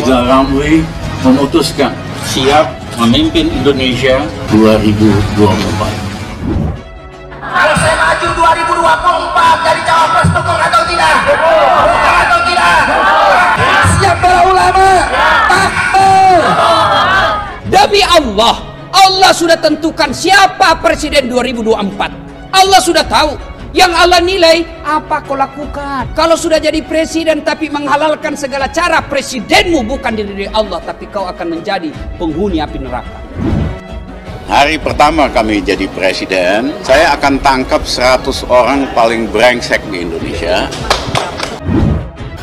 Rizal Ramli memutuskan siap memimpin Indonesia 2024. Kalau saya maju 2024 jadi cawapres, dukung atau tidak? Dukung atau tidak? Siap para ulama? Takbir! Demi Allah, Allah sudah tentukan siapa presiden 2024. Allah sudah tahu. Yang Allah nilai, apa kau lakukan. Kalau sudah jadi presiden tapi menghalalkan segala cara, presidenmu bukan diri Allah, tapi kau akan menjadi penghuni api neraka. Hari pertama kami jadi presiden, saya akan tangkap 100 orang paling brengsek di Indonesia.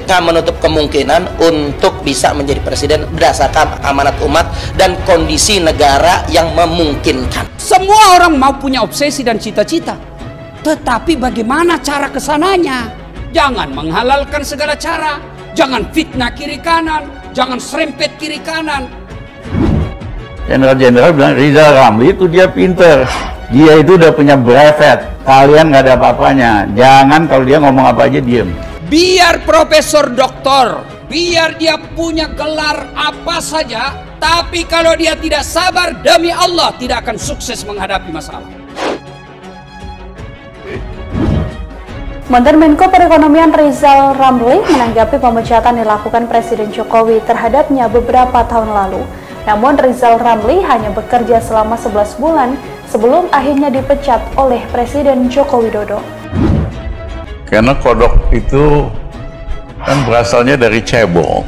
Kita menutup kemungkinan untuk bisa menjadi presiden berdasarkan amanat umat dan kondisi negara yang memungkinkan. Semua orang mau punya obsesi dan cita-cita, tetapi bagaimana cara kesananya? Jangan menghalalkan segala cara, jangan fitnah kiri kanan, jangan serempet kiri kanan. Jenderal-jenderal bilang Rizal Ramli itu dia pinter, dia itu udah punya brevet, kalian nggak ada apa-apanya. Jangan kalau dia ngomong apa aja diem. Biar profesor doktor, biar dia punya gelar apa saja, tapi kalau dia tidak sabar, demi Allah tidak akan sukses menghadapi masalah. Mantan Menko Perekonomian Rizal Ramli menanggapi pemecatan dilakukan Presiden Jokowi terhadapnya beberapa tahun lalu. Namun Rizal Ramli hanya bekerja selama 11 bulan sebelum akhirnya dipecat oleh Presiden Joko Widodo. Karena kodok itu kan berasalnya dari cebong.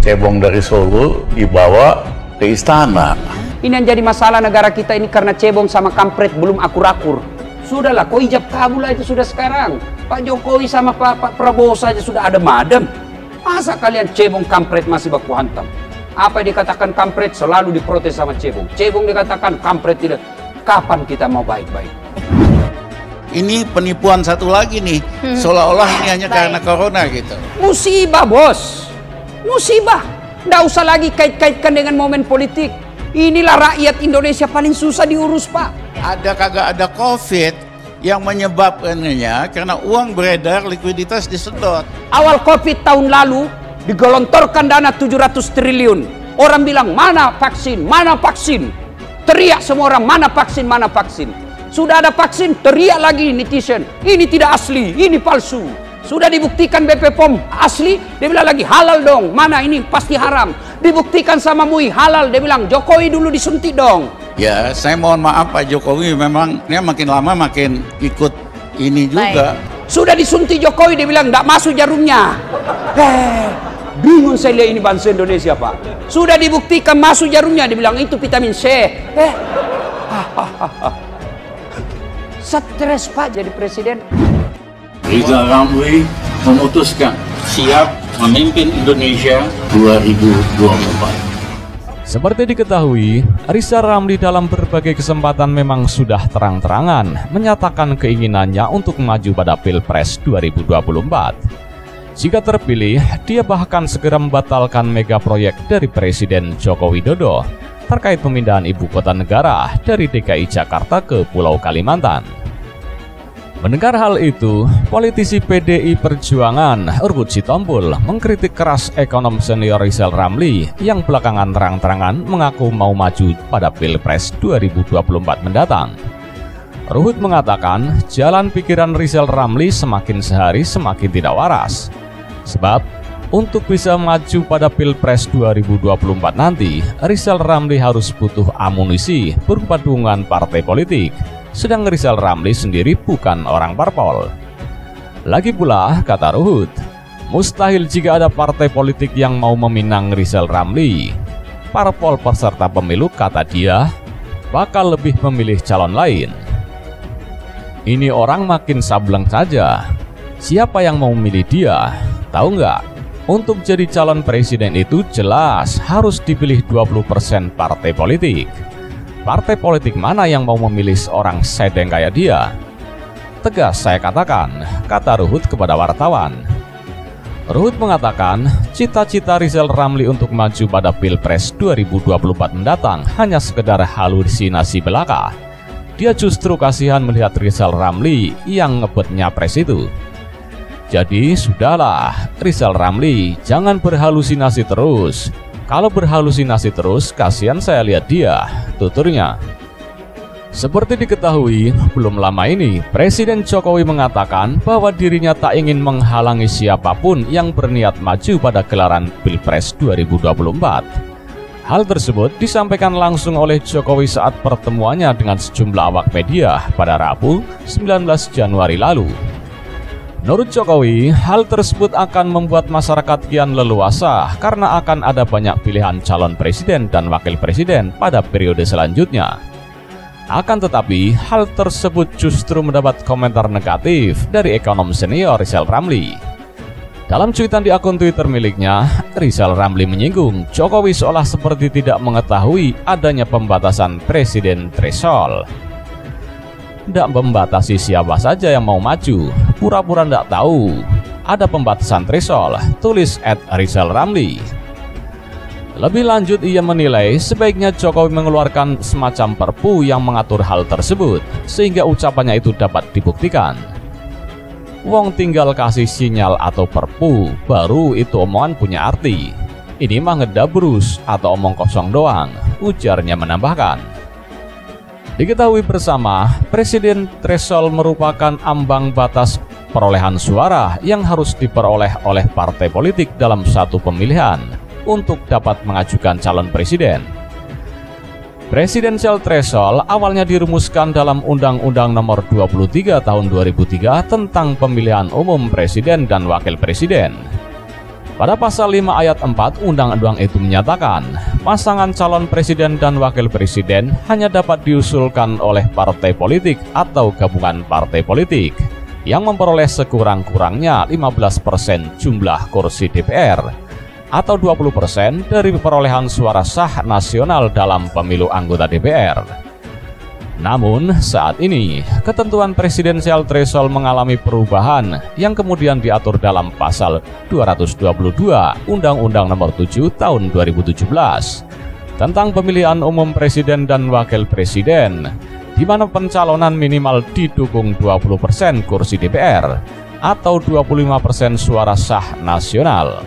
Cebong dari Solo dibawa ke istana. Ini yang jadi masalah negara kita ini karena cebong sama kampret belum akur-akur. Sudahlah, kau ijab kabul itu sudah sekarang. Pak Jokowi sama Pak Prabowo saja sudah ada madem. Masa kalian cebong kampret masih baku hantam? Apa yang dikatakan kampret selalu diprotes sama cebong. Cebong dikatakan kampret tidak. Kapan kita mau baik-baik? Ini penipuan satu lagi nih, seolah-olah ini hanya karena corona gitu. Musibah bos, musibah. Nggak usah lagi kait-kaitkan dengan momen politik. Inilah rakyat Indonesia paling susah diurus pak. Ada kagak ada COVID yang menyebabkannya karena uang beredar, likuiditas disedot. Awal COVID tahun lalu digelontorkan dana 700 triliun. Orang bilang mana vaksin, mana vaksin. Teriak semua orang mana vaksin, mana vaksin. Sudah ada vaksin, teriak lagi netizen. Ini tidak asli, ini palsu. Sudah dibuktikan BP POM asli, dia bilang lagi halal dong. Mana ini pasti haram. Dibuktikan sama MUI halal, dia bilang Jokowi dulu disuntik dong. Ya, saya mohon maaf Pak Jokowi, memang dia makin lama makin ikut ini juga. Sudah disuntik Jokowi, dia bilang tidak masuk jarumnya. Bingung saya lihat ini bangsa Indonesia pak. Sudah dibuktikan masuk jarumnya, dia bilang itu vitamin C. Stres pak jadi presiden. Rizal Ramli memutuskan siap memimpin Indonesia 2024. Seperti diketahui, Rizal Ramli dalam berbagai kesempatan memang sudah terang-terangan menyatakan keinginannya untuk maju pada Pilpres 2024. Jika terpilih, dia bahkan segera membatalkan mega proyek dari Presiden Joko Widodo terkait pemindahan ibu kota negara dari DKI Jakarta ke Pulau Kalimantan. Mendengar hal itu, politisi PDI Perjuangan Ruhut Sitompul mengkritik keras ekonom senior Rizal Ramli yang belakangan terang-terangan mengaku mau maju pada Pilpres 2024 mendatang. Ruhut mengatakan jalan pikiran Rizal Ramli semakin sehari semakin tidak waras. Sebab untuk bisa maju pada Pilpres 2024 nanti, Rizal Ramli harus butuh amunisi berupa dukungan partai politik. Sedang Rizal Ramli sendiri bukan orang parpol. Lagi pula, kata Ruhut, mustahil jika ada partai politik yang mau meminang Rizal Ramli. Parpol peserta pemilu, kata dia, bakal lebih memilih calon lain. Ini orang makin sableng saja. Siapa yang mau memilih dia? Tahu nggak? Untuk jadi calon presiden itu jelas harus dipilih 20% partai politik. Partai politik mana yang mau memilih seorang sedeng kayak dia? Tegas saya katakan, kata Ruhut kepada wartawan. Ruhut mengatakan, cita-cita Rizal Ramli untuk maju pada Pilpres 2024 mendatang hanya sekedar halusinasi belaka. Dia justru kasihan melihat Rizal Ramli yang ngebet nyapres itu. Jadi sudahlah, Rizal Ramli, jangan berhalusinasi terus. Kalau berhalusinasi terus, kasihan saya lihat dia, tuturnya. Seperti diketahui, belum lama ini Presiden Jokowi mengatakan bahwa dirinya tak ingin menghalangi siapapun yang berniat maju pada gelaran Pilpres 2024. Hal tersebut disampaikan langsung oleh Jokowi saat pertemuannya dengan sejumlah awak media pada Rabu 19 Januari lalu. Menurut Jokowi, hal tersebut akan membuat masyarakat kian leluasa karena akan ada banyak pilihan calon presiden dan wakil presiden pada periode selanjutnya. Akan tetapi, hal tersebut justru mendapat komentar negatif dari ekonom senior Rizal Ramli. Dalam cuitan di akun Twitter miliknya, Rizal Ramli menyinggung Jokowi seolah seperti tidak mengetahui adanya pembatasan presiden threshold. Tidak membatasi siapa saja yang mau maju, pura-pura tidak tahu. Ada pembatasan threshold, tulis @Rizal Ramli. Lebih lanjut, ia menilai sebaiknya Jokowi mengeluarkan semacam perpu yang mengatur hal tersebut, sehingga ucapannya itu dapat dibuktikan. Wong tinggal kasih sinyal atau perpu, baru itu omongan punya arti. Ini mah ngedabrus atau omong kosong doang, ujarnya menambahkan. Diketahui bersama, presiden threshold merupakan ambang batas perolehan suara yang harus diperoleh oleh partai politik dalam satu pemilihan untuk dapat mengajukan calon presiden. Presidential threshold awalnya dirumuskan dalam Undang-Undang Nomor 23 Tahun 2003 tentang pemilihan umum presiden dan wakil presiden. Pada pasal 5 ayat 4 undang-undang itu menyatakan, pasangan calon presiden dan wakil presiden hanya dapat diusulkan oleh partai politik atau gabungan partai politik yang memperoleh sekurang-kurangnya 15% jumlah kursi DPR atau 20% dari perolehan suara sah nasional dalam pemilu anggota DPR. Namun, saat ini, ketentuan presidensial threshold mengalami perubahan yang kemudian diatur dalam pasal 222 Undang-Undang Nomor 7 Tahun 2017 tentang pemilihan umum presiden dan wakil presiden, di mana pencalonan minimal didukung 20% kursi DPR atau 25% suara sah nasional.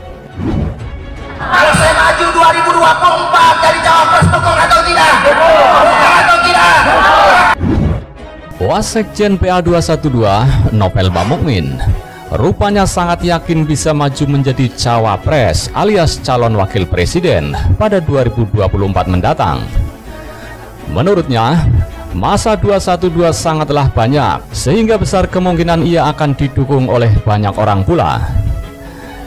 Kalau saya maju 2024 jadi cawapres, dukung atau tidak? Dukung atau tidak? Wasekjen PA212 Novel Bamukmin rupanya sangat yakin bisa maju menjadi cawapres alias calon wakil presiden pada 2024 mendatang. Menurutnya, masa 212 sangatlah banyak sehingga besar kemungkinan ia akan didukung oleh banyak orang pula.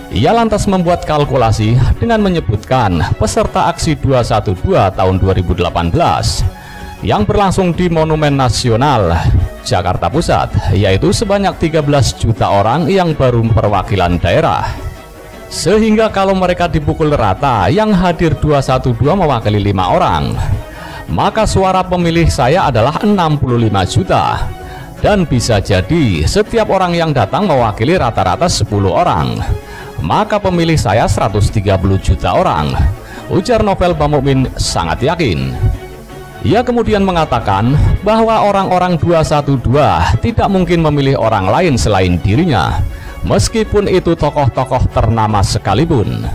Ia lantas membuat kalkulasi dengan menyebutkan peserta aksi 212 tahun 2018 yang berlangsung di Monumen Nasional Jakarta Pusat, yaitu sebanyak 13 juta orang yang baru perwakilan daerah. Sehingga kalau mereka dipukul rata, yang hadir 212 mewakili 5 orang, maka suara pemilih saya adalah 65 juta. Dan bisa jadi setiap orang yang datang mewakili rata-rata 10 orang, maka pemilih saya 130 juta orang, ujar Novel Bamukmin sangat yakin. Ia kemudian mengatakan bahwa orang-orang 212 tidak mungkin memilih orang lain selain dirinya, meskipun itu tokoh-tokoh ternama sekalipun.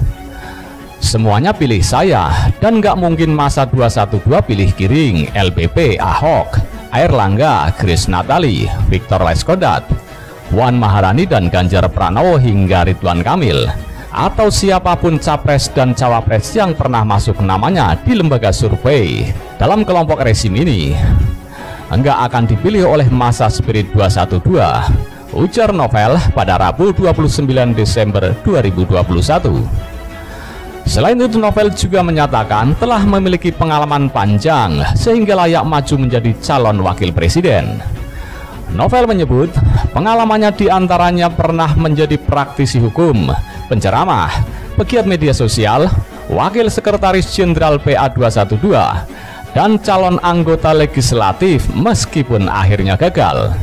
Semuanya pilih saya, dan nggak mungkin masa 212 pilih Giring, LBP, Ahok, Airlangga, Grace Natali, Victor Laiskodat, Puan Maharani dan Ganjar Pranowo hingga Ridwan Kamil, atau siapapun capres dan cawapres yang pernah masuk namanya di lembaga survei dalam kelompok rezim ini enggak akan dipilih oleh masa spirit 212, ujar Novel pada Rabu 29 Desember 2021. Selain itu, Novel juga menyatakan telah memiliki pengalaman panjang sehingga layak maju menjadi calon wakil presiden. Novel menyebut pengalamannya diantaranya pernah menjadi praktisi hukum, penceramah, pegiat media sosial, wakil sekretaris jenderal PA212, dan calon anggota legislatif meskipun akhirnya gagal.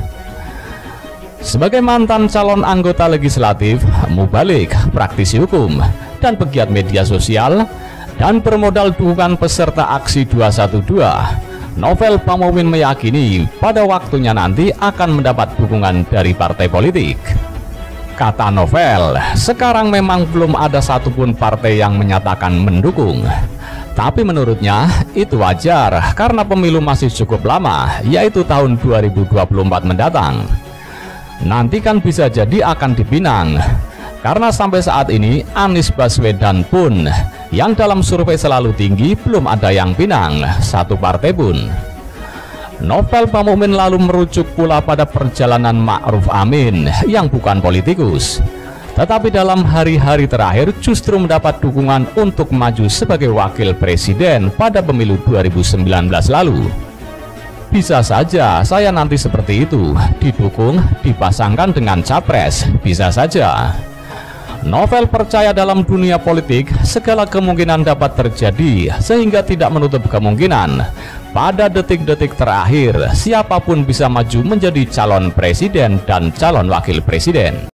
Sebagai mantan calon anggota legislatif, mubalik, praktisi hukum, dan pegiat media sosial, dan bermodal dukungan peserta aksi 212, Novel Bamukmin meyakini pada waktunya nanti akan mendapat dukungan dari partai politik. Kata Novel, sekarang memang belum ada satupun partai yang menyatakan mendukung. Tapi menurutnya itu wajar karena pemilu masih cukup lama, yaitu tahun 2024 mendatang. Nanti kan bisa jadi akan dipinang. Karena sampai saat ini Anies Baswedan pun yang dalam survei selalu tinggi belum ada yang pinang, satu partai pun. Novel Pamukmin lalu merujuk pula pada perjalanan Ma'ruf Amin yang bukan politikus, tetapi dalam hari-hari terakhir justru mendapat dukungan untuk maju sebagai wakil presiden pada pemilu 2019 lalu. Bisa saja saya nanti seperti itu, didukung, dipasangkan dengan capres, bisa saja. Novel percaya dalam dunia politik segala kemungkinan dapat terjadi, sehingga tidak menutup kemungkinan pada detik-detik terakhir siapapun bisa maju menjadi calon presiden dan calon wakil presiden.